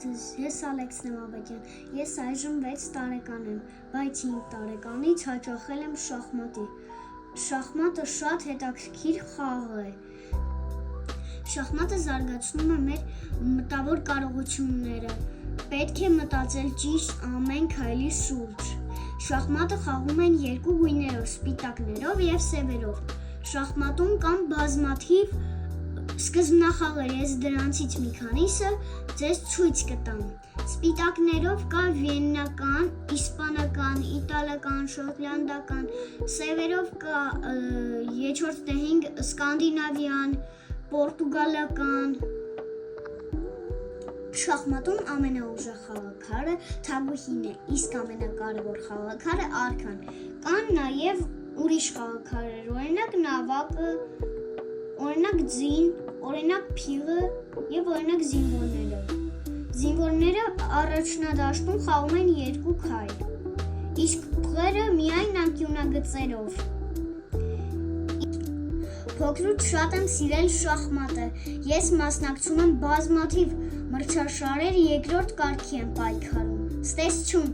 ձեզ, ես Ալեքսն եմ Աբակյան, ես այժմ 6 տարեկան եմ, բայց 5 տարեկանից հաճախել եմ շախմատի, շախմատը շատ հետաքրքիր խաղ է, շախմատը զարգացնում է մեր մտավոր կարողությունները, պետք է մտածել ճիշտ ամեն քայլի շուրջ, շախմատը խաղում են երկու գույներով, սպիտակներով և սևերով, շախմատում կան բազմաթիվ սկզբնախաղեր, ես դրանցից մի քանիսը ձեզ ցույց կտամ, սպիտակներով կա վիեննական, իսպանական, իտալական, շոտլանդական, սևերով կա եչորդ դեհինգ սկանդինավյան, պորտուգալական, շախմատում ամենաուժեղ խաղաքարը թագուհին է, իսկ ամենակարևոր խաղաքարը արքան, կան նաև ուրիշ խաղաքարեր, օրինակ նավակը, օրինակ ձին, օրինակ փիղը և օրինակ զինվորները, զինվորները առաջնադաշտում խաղում են երկու քայլ, իսկ փղերը միայն անկյունագծերով, փոքրուց շատ եմ սիրել շախմատը, ես մասնակցում եմ բազմաթիվ մրցաշարեր, երկրորդ կարգի եմ պայքարում, ստեսություն։